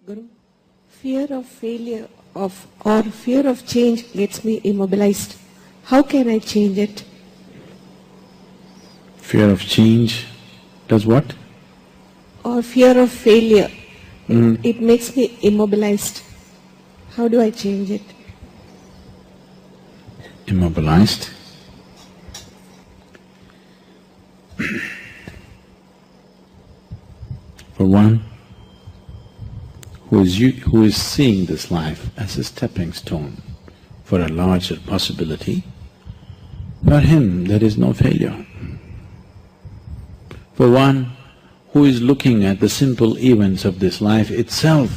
Guru, fear of failure or fear of change gets me immobilized. How can I change it? Fear of change does what? Or fear of failure. It makes me immobilized. How do I change it? Immobilized? For one who is seeing this life as a stepping stone for a larger possibility, for him there is no failure. For one who is looking at the simple events of this life itself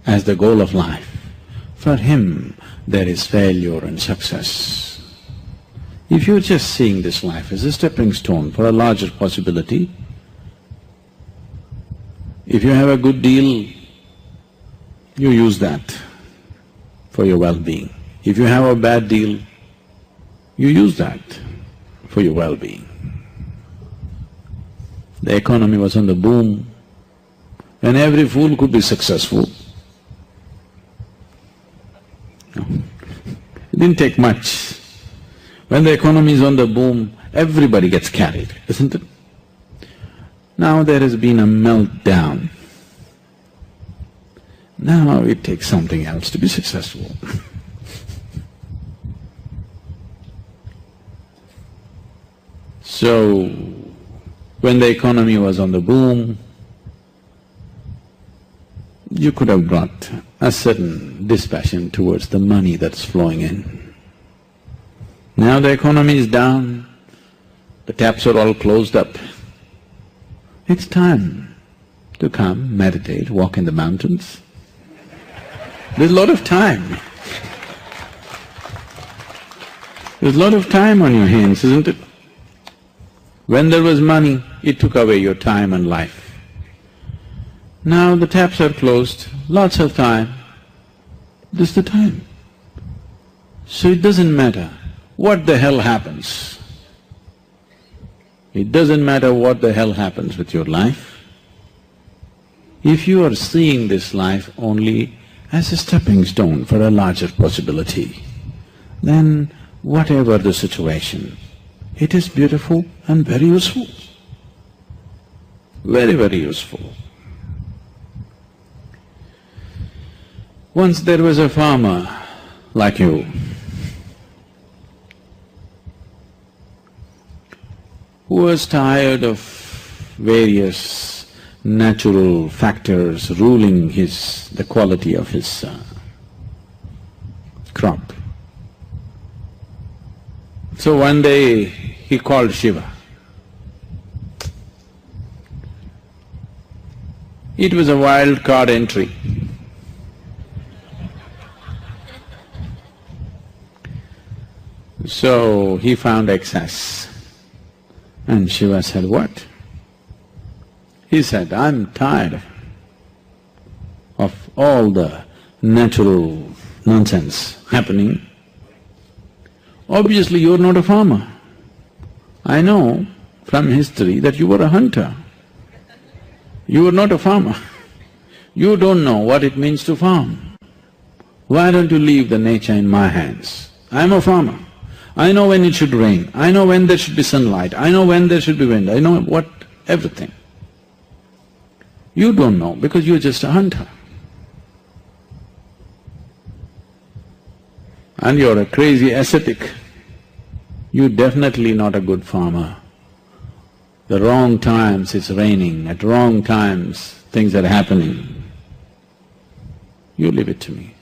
as the goal of life, for him there is failure and success. If you're just seeing this life as a stepping stone for a larger possibility, if you have a good deal, you use that for your well-being. If you have a bad deal, you use that for your well-being. The economy was on the boom, and every fool could be successful. No. It didn't take much. When the economy is on the boom, everybody gets carried, isn't it? Now there has been a meltdown. Now it takes something else to be successful. So, when the economy was on the boom, you could have brought a certain dispassion towards the money that's flowing in. Now the economy is down, the taps are all closed up. It's time to come, meditate, walk in the mountains. There's a lot of time. There's a lot of time on your hands, isn't it? When there was money, it took away your time and life. Now the taps are closed, lots of time, this is the time. So it doesn't matter what the hell happens. It doesn't matter what the hell happens with your life. If you are seeing this life only as a stepping stone for a larger possibility, then whatever the situation, it is beautiful and very useful, very, very useful. Once there was a farmer like you, who was tired of various natural factors ruling the quality of his crop. So one day he called Shiva. It was a wild card entry. So he found excess. And Shiva said, what? He said, I'm tired of all the natural nonsense happening. Obviously you're not a farmer. I know from history that you were a hunter. You were not a farmer. You don't know what it means to farm. Why don't you leave the nature in my hands? I'm a farmer. I know when it should rain, I know when there should be sunlight, I know when there should be wind, I know everything. You don't know because you're just a hunter. And you're a crazy ascetic. You're definitely not a good farmer. The wrong times it's raining, at wrong times things are happening. You leave it to me.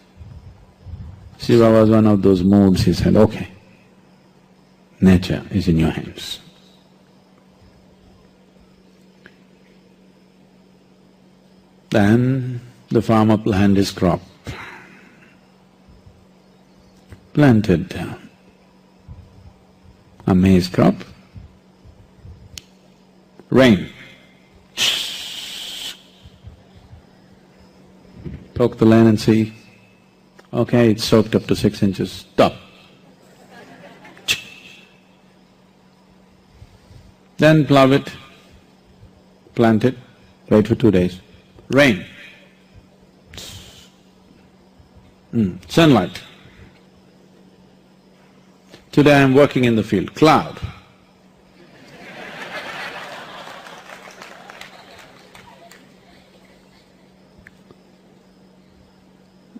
Shiva was one of those moods, he said, okay, nature is in your hands. Then the farmer planted his crop, planted a maize crop, rain, poke the land and see, okay, it's soaked up to 6 inches, stop. Then plough it, plant it, wait for 2 days, rain, Sunlight. Today I'm working in the field, cloud.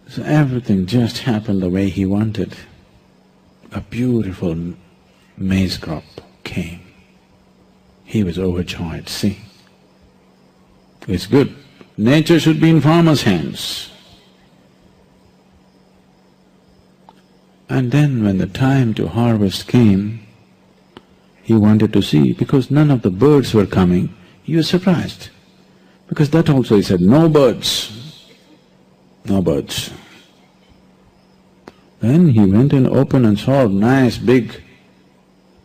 So everything just happened the way he wanted. A beautiful maize crop came. He was overjoyed, see. It's good. Nature should be in farmers' hands. And then when the time to harvest came, he wanted to see, because none of the birds were coming, he was surprised. Because that also he said, no birds, no birds. Then he went and opened and saw nice big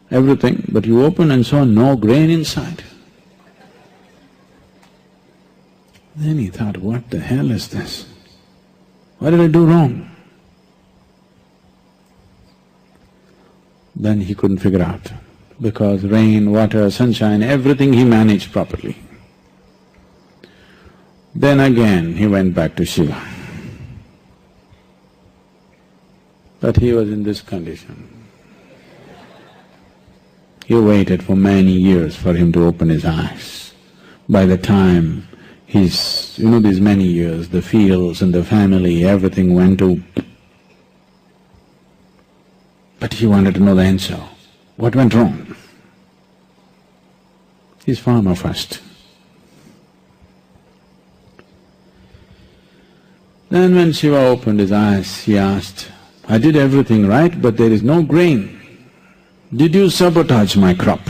everything, but you opened and saw no grain inside. Then he thought, what the hell is this? What did I do wrong? Then he couldn't figure out, because rain, water, sunshine, everything he managed properly. Then again he went back to Shiva. But he was in this condition. He waited for many years for him to open his eyes. By the time these many years, the fields and the family, everything went to… But he wanted to know the answer. What went wrong? He's farmer first. Then when Shiva opened his eyes, he asked, I did everything right, but there is no grain. Did you sabotage my crop?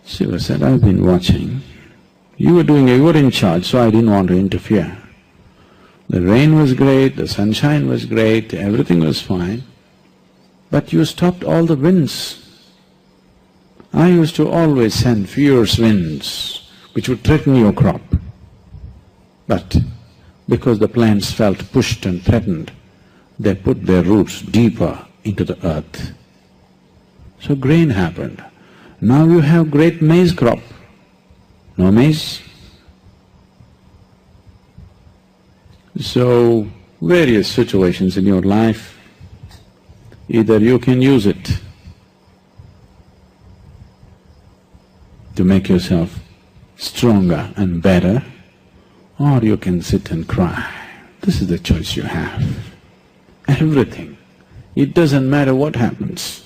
Shiva said, I've been watching. You were in charge, so I didn't want to interfere. The rain was great, the sunshine was great, everything was fine, but you stopped all the winds. I used to always send fierce winds which would threaten your crop. But because the plants felt pushed and threatened, they put their roots deeper into the earth. So grain happened. Now you have great maize crop. No maize? So, various situations in your life, either you can use it to make yourself stronger and better, or you can sit and cry. This is the choice you have. Everything. It doesn't matter what happens.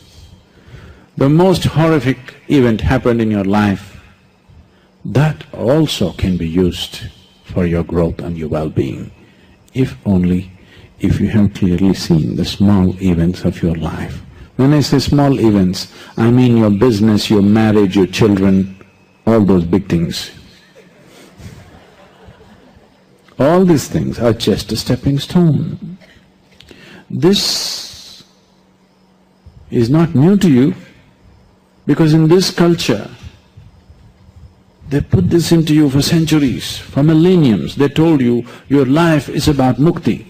The most horrific event happened in your life, that also can be used for your growth and your well-being, if you have clearly seen the small events of your life. When I say small events, I mean your business, your marriage, your children, all those big things. All these things are just a stepping stone. This is not new to you, because in this culture, they put this into you for centuries, for millenniums. They told you, your life is about mukti.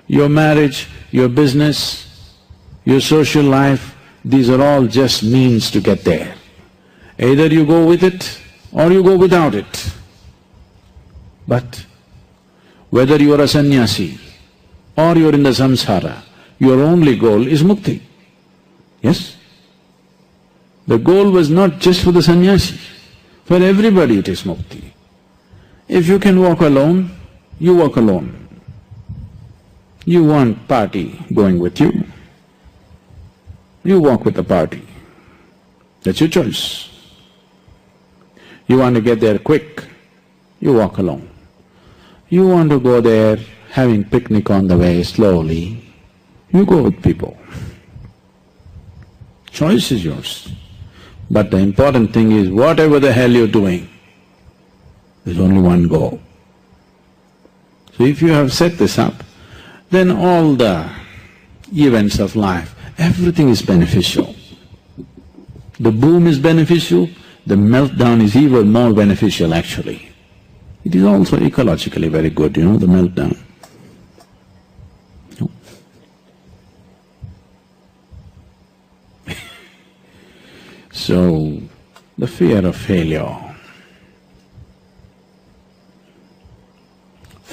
Your marriage, your business, your social life, these are all just means to get there. Either you go with it or you go without it. But whether you are a sannyasi or you are in the samsara, your only goal is mukti. Yes? The goal was not just for the sannyasi, for everybody it is mukti. If you can walk alone, you walk alone. You want party going with you, you walk with the party. That's your choice. You want to get there quick, you walk alone. You want to go there having picnic on the way slowly, you go with people. Choice is yours. But the important thing is, whatever the hell you're doing, there's only one goal. So if you have set this up, then all the events of life, everything is beneficial. The boom is beneficial, the meltdown is even more beneficial actually. It is also ecologically very good, the meltdown. So, So, the fear of failure.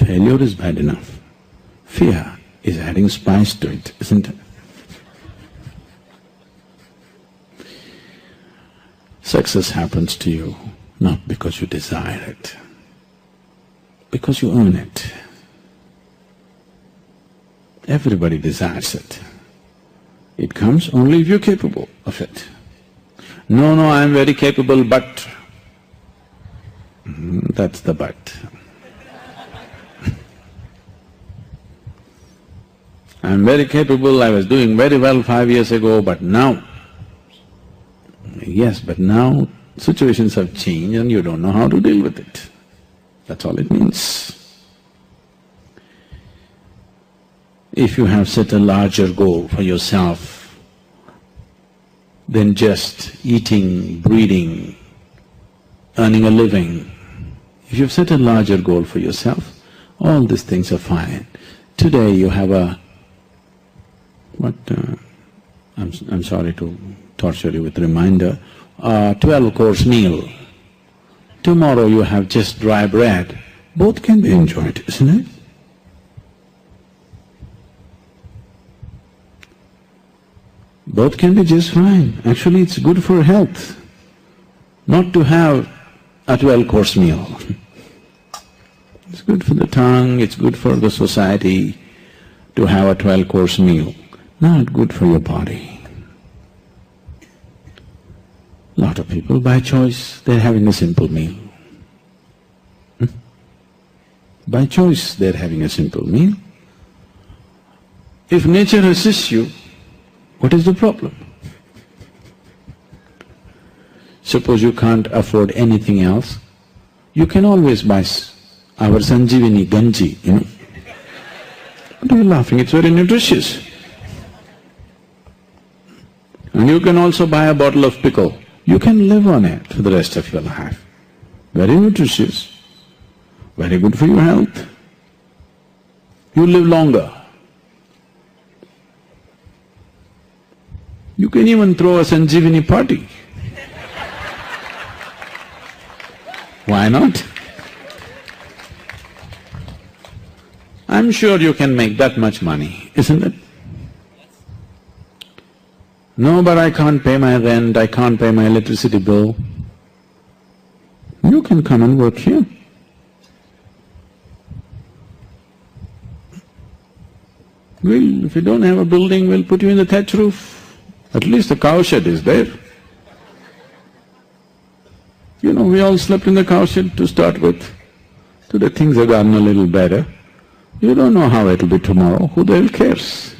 Failure is bad enough. Fear is adding spice to it, isn't it? Success happens to you not because you desire it, because you earn it. Everybody desires it. It comes only if you're capable of it. No, I'm very capable, but… That's the but. I'm very capable, I was doing very well 5 years ago, but now… Yes, but now situations have changed and you don't know how to deal with it. That's all it means. If you have set a larger goal for yourself than just eating, breathing, earning a living, if you've set a larger goal for yourself, all these things are fine. Today you have a… I'm sorry to torture you with reminder, 12-course meal. Tomorrow you have just dry bread. Both can be enjoyed, isn't it? Both can be just fine. Actually, it's good for health not to have a 12-course meal. It's good for the tongue, it's good for the society to have a 12-course meal, not good for your body. Lot of people, by choice, they're having a simple meal. By choice, they're having a simple meal. If nature assists you, what is the problem? Suppose you can't afford anything else, you can always buy our Sanjeevani Ganji, you know. What are you laughing? It's very nutritious. And you can also buy a bottle of pickle. You can live on it for the rest of your life. Very nutritious, very good for your health. You live longer. You can even throw a Sanjeevani party. Why not? I'm sure you can make that much money, isn't it? No, but I can't pay my rent, I can't pay my electricity bill. You can come and work here. If you don't have a building, we'll put you in the thatch roof. At least the cow shed is there. You know, we all slept in the cow shed to start with. Today things have gotten a little better. You don't know how it'll be tomorrow, who the hell cares?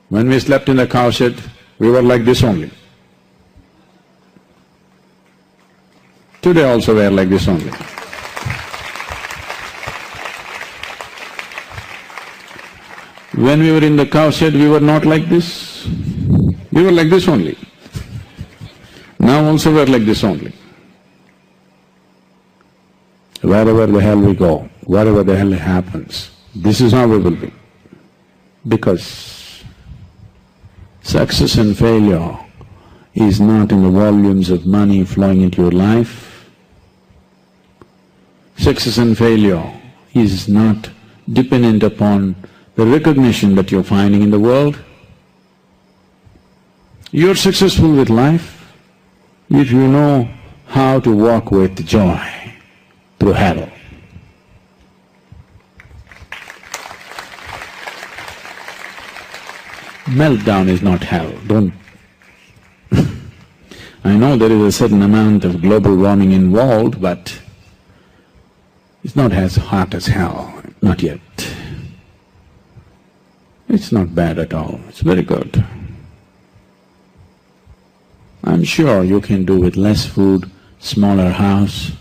When we slept in the cow shed, we were like this only. Today also we are like this only. When we were in the cow shed, we were not like this. We were like this only. Now also we are like this only. Wherever the hell we go, whatever the hell happens, this is how we will be. Because success and failure is not in the volumes of money flowing into your life. Success and failure is not dependent upon the recognition that you're finding in the world. You're successful with life if you know how to walk with joy through hell. Meltdown is not hell, don't… I know there is a certain amount of global warming involved, but it's not as hot as hell, not yet. It's not bad at all, it's very good. I'm sure you can do with less food, smaller house,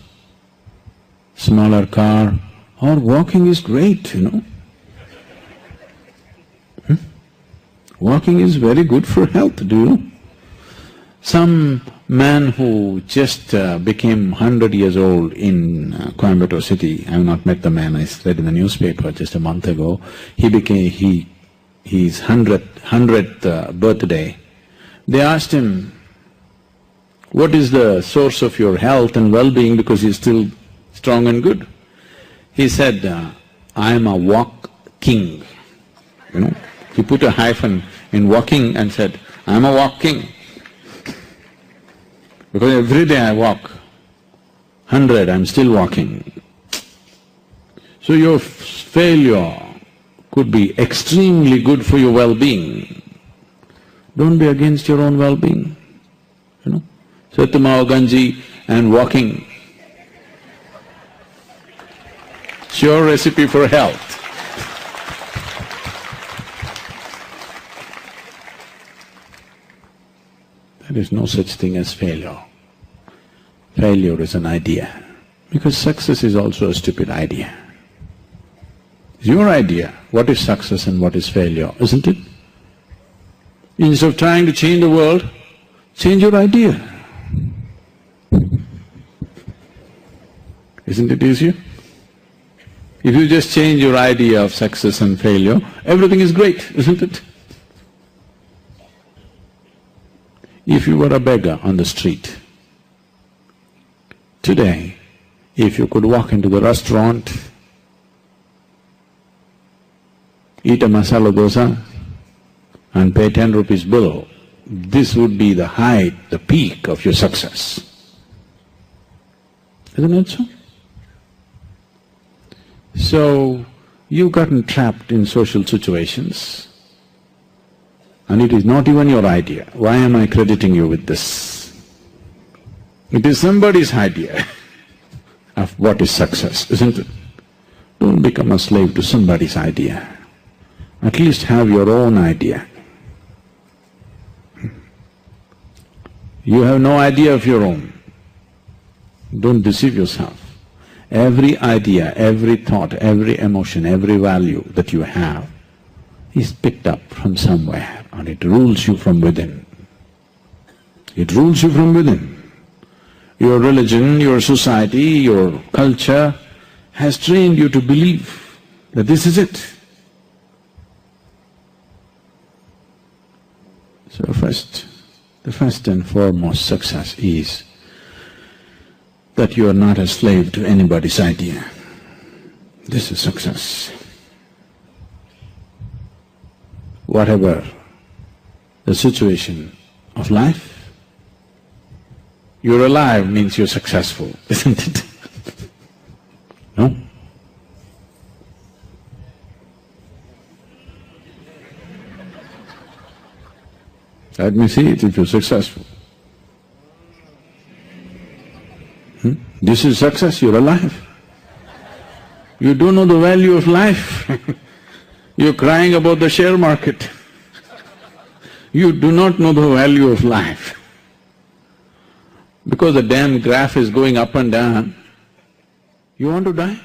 smaller car, or walking is great, you know. Walking is very good for health, do you know? Some man who just became 100 years old in Coimbatore city, I have not met the man, I read in the newspaper just a month ago, his 100th birthday, they asked him, What is the source of your health and well-being because you're still strong and good? He said, I am a walk king. You know, he put a hyphen in walking and said, I am a walk king. Because every day I walk, 100, I'm still walking. So your failure could be extremely good for your well-being. Don't be against your own well-being, you know. Satyamao Ganji and walking, sure recipe for health. There is no such thing as failure. Failure is an idea, because success is also a stupid idea. It's your idea, what is success and what is failure, isn't it? Instead of trying to change the world, change your idea. Isn't it easier? If you just change your idea of success and failure, everything is great, isn't it? If you were a beggar on the street, today, if you could walk into the restaurant, eat a masala dosa and pay 10 rupees bill, this would be the height, the peak of your success. Isn't it so? So, you've gotten trapped in social situations and it is not even your idea. Why am I crediting you with this? It is somebody's idea of what is success, isn't it? Don't become a slave to somebody's idea. At least have your own idea. You have no idea of your own. Don't deceive yourself. Every idea, every thought, every emotion, every value that you have is picked up from somewhere and it rules you from within. It rules you from within. Your religion, your society, your culture has trained you to believe that this is it. So the first and foremost success is that you are not a slave to anybody's idea. This is success. Whatever the situation of life, you're alive means you're successful, isn't it? No? Let me see it if you're successful. This is success, you're alive. You don't know the value of life. You're crying about the share market. You do not know the value of life. Because the damn graph is going up and down, you want to die?